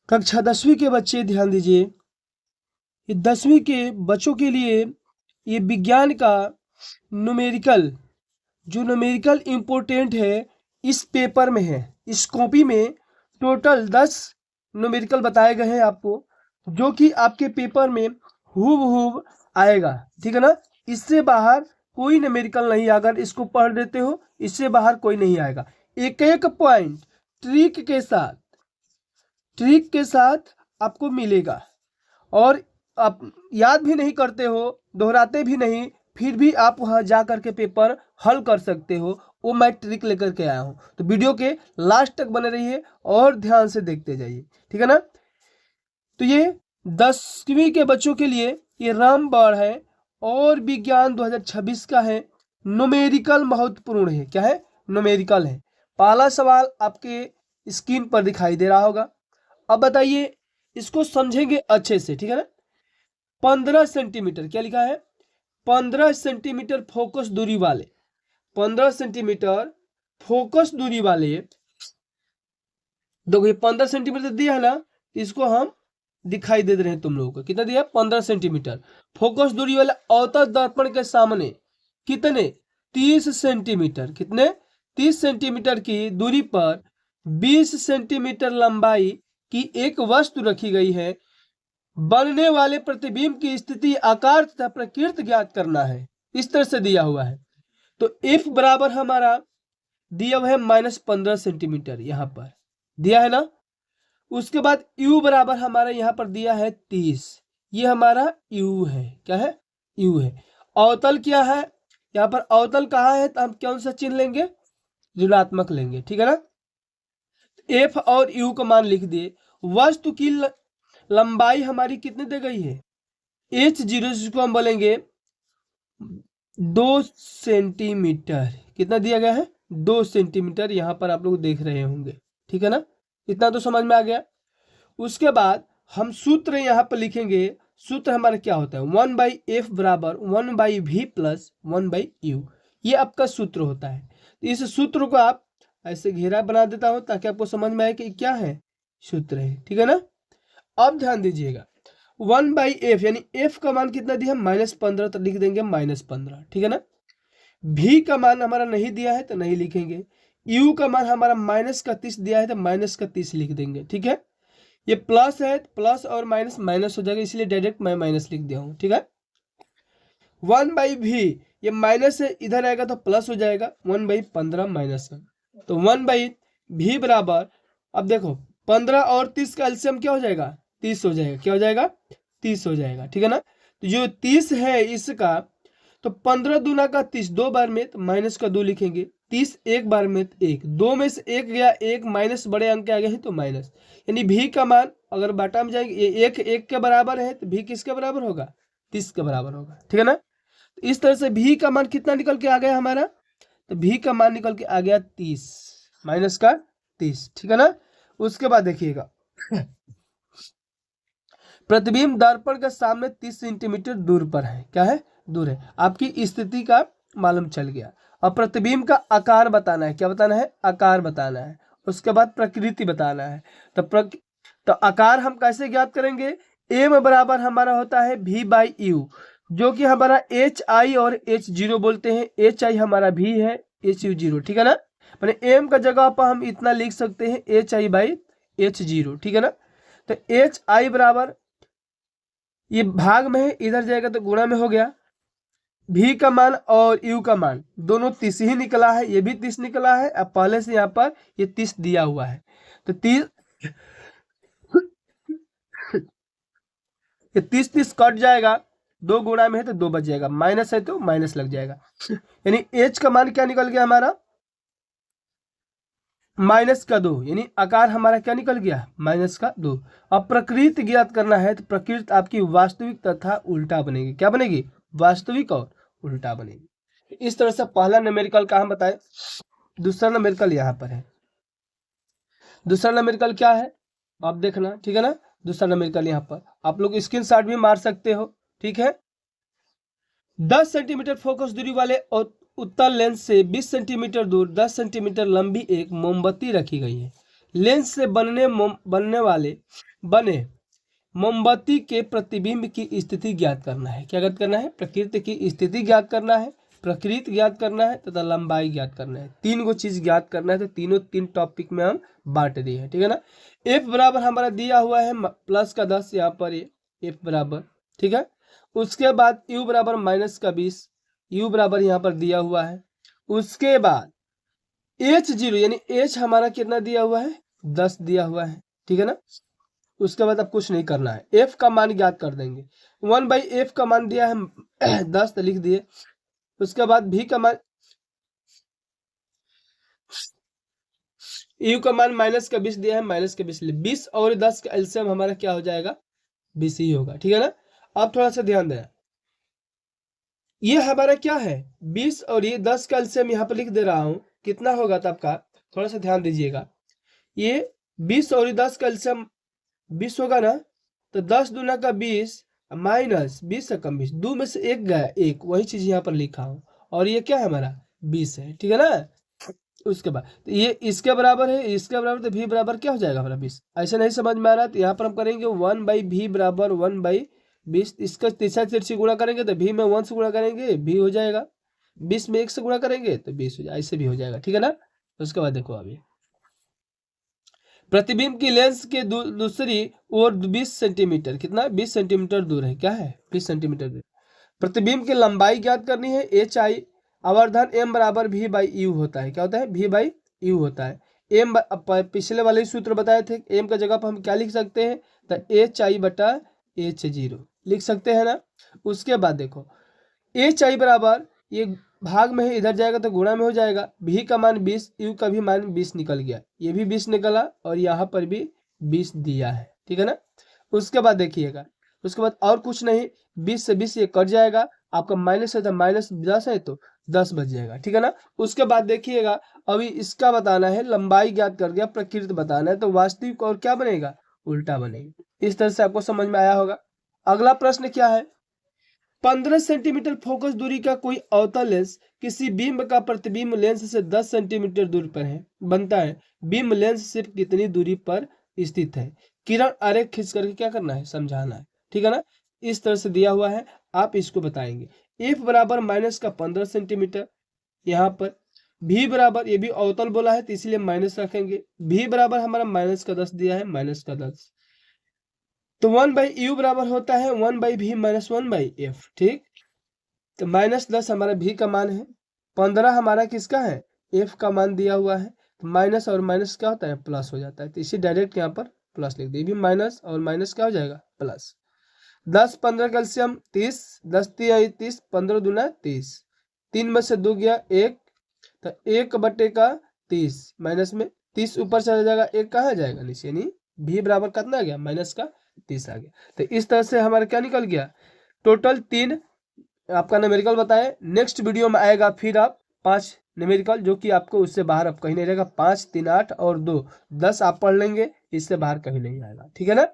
कक्षा 10वीं के बच्चे ध्यान दीजिए, ये 10वीं के बच्चों के लिए ये विज्ञान का न्यूमेरिकल, जो न्यूमेरिकल इम्पोर्टेंट है इस पेपर में है। इस कॉपी में टोटल 10 न्यूमेरिकल बताए गए हैं आपको, जो कि आपके पेपर में हूबहू आएगा, ठीक है ना। इससे बाहर कोई न्यूमेरिकल नहीं, अगर इसको पढ़ देते हो इससे बाहर कोई नहीं आएगा। एक एक पॉइंट ट्रिक के साथ आपको मिलेगा, और आप याद भी नहीं करते हो, दोहराते भी नहीं, फिर भी आप वहां जा करके पेपर हल कर सकते हो। वो मैं ट्रिक लेकर के आया हूं, तो वीडियो के लास्ट तक बने रहिए और ध्यान से देखते जाइए, ठीक है ना। तो ये 10वीं के बच्चों के लिए ये रामबाण है और विज्ञान 2026 का है। न्यूमेरिकल महत्वपूर्ण है, क्या है, न्यूमेरिकल है। पहला सवाल आपके स्क्रीन पर दिखाई दे रहा होगा। अब बताइए, इसको समझेंगे अच्छे से, ठीक है ना। 15 सेंटीमीटर, क्या लिखा है, 15 सेंटीमीटर फोकस दूरी वाले, 15 सेंटीमीटर फोकस दूरी वाले, देखो ये 15 सेंटीमीटर दिया है ना, इसको हम दिखाई दे रहे हैं तुम लोगों को, कितना दिया, 15 सेंटीमीटर फोकस दूरी वाले अवतल दर्पण के सामने कितने, 30 सेंटीमीटर, कितने, 30 सेंटीमीटर की दूरी पर 20 सेंटीमीटर लंबाई की एक वस्तु रखी गई है। बनने वाले प्रतिबिंब की स्थिति, आकार तथा प्रकृति ज्ञात करना है। इस तरह से दिया हुआ है। तो F बराबर हमारा दिया हुआ है -15 सेंटीमीटर, यहां पर दिया है ना। उसके बाद U बराबर हमारा यहां पर दिया है 30, ये हमारा U है, क्या है, U है। अवतल क्या है, यहाँ पर अवतल कहाँ है, तो हम कौन सा चिन्ह लेंगे, ऋणात्मक लेंगे, ठीक है ना। F और U का मान लिख दिए। वस्तु की लंबाई हमारी कितनी दी गई है, H0, जिसको हम बोलेंगे 2 सेंटीमीटर, कितना दिया गया है, 2 सेंटीमीटर, यहां पर आप लोग देख रहे होंगे, ठीक है ना। इतना तो समझ में आ गया। उसके बाद हम सूत्र यहां पर लिखेंगे। सूत्र हमारा क्या होता है, 1/f बराबर 1/v प्लस 1/u, ये आपका सूत्र होता है। तो इस सूत्र को आप ऐसे घेरा बना देता हूं ताकि आपको समझ में आए कि क्या है, सूत्र है, ठीक है ना। अब ध्यान दीजिएगा, 1/f यानी f का मान कितना दिया है, -15, तो लिख देंगे -15, ठीक है ना। v का मान हमारा नहीं दिया है तो नहीं लिखेंगे। u का मान हमारा -30 दिया है तो -30 लिख देंगे, ठीक है। ये प्लस है, प्लस और माइनस माइनस हो जाएगा, इसलिए डायरेक्ट मैं माइनस लिख दिया हूं, ठीक है। 1/v, ये माइनस है, इधर आएगा तो प्लस हो जाएगा, 1/15 माइनस है, तो 1/v बराबर, अब देखो 15 और 30 का एलसीएम क्या हो जाएगा, 30 हो जाएगा, क्या हो जाएगा, 30 हो जाएगा, ठीक है ना। तो जो 30 है इसका, तो 15 दूना का 30, 2 बार में, तो माइनस का 2 लिखेंगे। 30 एक बार में, तो 1, 2 में से 1 गया, 1 माइनस बड़े अंक के आगे है तो माइनस, यानी भी का मान अगर बाटा में जाएंगे, ये 1 के बराबर है तो भी किसके बराबर होगा, 30 के बराबर होगा, ठीक है ना। तो इस तरह से भी का मान कितना निकल के आ गया हमारा, तो भी का मान निकल के आ गया 30 माइनस का 30, ठीक है ना। उसके बाद देखिएगा, प्रतिबिंब दर्पण के सामने 30 सेंटीमीटर दूर पर है, क्या है, दूर है। आपकी स्थिति का मालूम चल गया। अब प्रतिबिंब का आकार बताना है, क्या बताना है, आकार बताना है। उसके बाद प्रकृति बताना है। तो आकार हम कैसे ज्ञात करेंगे, m बराबर हमारा होता है v/u, जो कि हमारा hi और h0 बोलते हैं। hi हमारा v है, hu0, ठीक है ना। मैंने m का जगह पर हम इतना लिख सकते हैं hi/h0, ठीक है ना। तो hi बराबर, ये भाग में है, इधर जाएगा तो गुणा में हो गया। भी का मान और यू का मान दोनों 30 ही निकला है, ये भी 30 निकला है। अब पहले से यहाँ पर ये 30 दिया हुआ है, तो 30 ये 30 कट जाएगा, 2 गुणा में है तो 2 बच जाएगा, माइनस है तो माइनस लग जाएगा, यानी एच का मान क्या निकल गया हमारा, -2, यानी आकार हमारा क्या निकल गया, -2। अब प्रकृति ज्ञात करना है, तो प्रकृति आपकी वास्तविक तथा उल्टा बनेगी, क्या बनेगी, वास्तविक और उल्टा बनेगी। इस तरह से पहला न्यूमेरिकल का हम बताएं। दूसरा न्यूमेरिकल यहाँ पर है। दूसरा न्यूमेरिकल क्या है आप देखना, ठीक है ना। दूसरा न्यूमेरिकल यहाँ पर आप लोग स्क्रीनशॉट भी मार सकते हो, ठीक है। 10 सेंटीमीटर फोकस दूरी वाले उत्तल लेंस से 20 सेंटीमीटर दूर 10 सेंटीमीटर लंबी एक मोमबत्ती रखी गई है। लेंस से बने मोमबत्ती के प्रतिबिंब की स्थिति ज्ञात करना है। क्या ज्ञात करना है? प्रकृति की स्थिति ज्ञात करना है, प्रकृति ज्ञात करना है तथा लंबाई ज्ञात करना है। तीन को चीज ज्ञात करना है, तो तीनों तीन टॉपिक में हम बांट दिए हैं, ठीक है ना। एफ बराबर हमारा दिया हुआ है प्लस का 10, यहाँ पर ये एफ बराबर, ठीक है। उसके बाद यू बराबर माइनस का 20, यू बराबर यहाँ पर दिया हुआ है। उसके बाद H0 यानी H हमारा कितना दिया हुआ है? 10 दिया हुआ है, ठीक है ना। उसके बाद अब कुछ नहीं करना है, F का मान ज्ञात कर देंगे। 1/F का मान दिया है 10, तो लिख दिए। उसके बाद V का मान, U का मान माइनस का 20 दिया है, माइनस का 20 20 और 10 का एलसीएम हमारा क्या हो जाएगा? 20 ही होगा, ठीक है ना। अब थोड़ा सा ध्यान देना, ये हमारा क्या है? 20 और ये 10 का एलसीएम यहाँ पर लिख दे रहा हूं, कितना होगा तो आपका थोड़ा सा ध्यान दीजिएगा। ये 20 और 10 का एलसीएम 20 होगा ना, तो 10 दूना का 20 माइनस 20 से कम 20, दो में से एक गया एक, वही चीज यहाँ पर लिखा हूं। और ये क्या है हमारा? 20 है, ठीक है ना। उसके बाद तो ये इसके बराबर है, इसके बराबर, तो भी बराबर क्या हो जाएगा हमारा? 20। ऐसे नहीं समझ में आ रहा तो यहाँ पर हम करेंगे 1/v बराबर 1/20। इसका तीसरा तीर से गुणा करेंगे तो भी में 1 से गुणा करेंगे, भी हो जाएगा। 20 में 1 से गुणा करेंगे तो 20 हो जाएगा, ऐसे भी हो जाएगा, ठीक है ना। उसके बाद देखो अभी प्रतिबिंब की लेंस के दूसरी ओर 20 सेंटीमीटर, कितना? 20 सेंटीमीटर दूर है, क्या है? 20 सेंटीमीटर दूर। प्रतिबिंब की लंबाई ज्ञात करनी है, HI आवर्धन m बराबर v बाई यू होता है। क्या होता है? v बाई यू होता है। m पिछले वाले सूत्र बताए थे, m का जगह पर हम क्या लिख सकते हैं? तो HI बटा H0 लिख सकते हैं ना। उसके बाद देखो HI बराबर, ये भाग में है, इधर जाएगा तो गुणा में हो जाएगा। v का मान 20, u का भी मान 20 निकल गया, ये भी 20 निकला और यहाँ पर भी 20 दिया है, ठीक है ना। उसके बाद देखिएगा, उसके बाद और कुछ नहीं, 20 से 20 ये कट जाएगा, आपका माइनस है तो माइनस 10 है तो 10 बच जाएगा, ठीक है ना। उसके बाद देखिएगा अभी इसका बताना है, लंबाई ज्ञात कर गया, प्रकृति बताना है, तो वास्तविक और क्या बनेगा? उल्टा बनेगा। इस तरह से आपको समझ में आया होगा। अगला प्रश्न क्या है? 15 सेंटीमीटर फोकस दूरी का कोई अवतल लेंस किसी बीम का प्रतिबिंब लेंस से 10 सेंटीमीटर दूर पर है बनता है। बीम लेंस से कितनी दूरी पर स्थित है? किरण आरेख खींच करके क्या करना है? समझाना है, ठीक है ना। इस तरह से दिया हुआ है, आप इसको बताएंगे। एफ बराबर माइनस का 15 सेंटीमीटर, यहाँ पर भी बराबर, ये भी अवतल बोला है तो इसलिए माइनस रखेंगे। भी बराबर हमारा माइनस का 10 दिया है, माइनस का 10, तो 1/u बराबर होता है 1/v माइनस 1/f, ठीक। तो माइनस 10 हमारा v का मान है, 15 हमारा किसका है? f का मान दिया हुआ है। तो माइनस और माइनस क्या होता है? प्लस हो जाता है, तो इसी डायरेक्ट यहाँ पर प्लस लिख दिए, भी माइनस और माइनस क्या हो जाएगा? प्लस। 10 15 कैल्शियम 30, 10 3 30, 15 दूना 30, 3 में से 2 गया 1, तो 1/30 माइनस में 30 ऊपर चला जाएगा, 1 कहाँ जाएगा? नीचे, यानी v बराबर कितना आ गया? माइनस का 30 आ गया। तो इस तरह से हमारा क्या निकल गया? टोटल 3 आपका न्यूमेरिकल बताए। नेक्स्ट वीडियो में आएगा फिर आप 5 न्यूमेरिकल, जो कि आपको उससे बाहर अब कहीं नहीं रहेगा। 5 3 8 और 2 10 आप पढ़ लेंगे, इससे बाहर कहीं नहीं आएगा, ठीक है ना।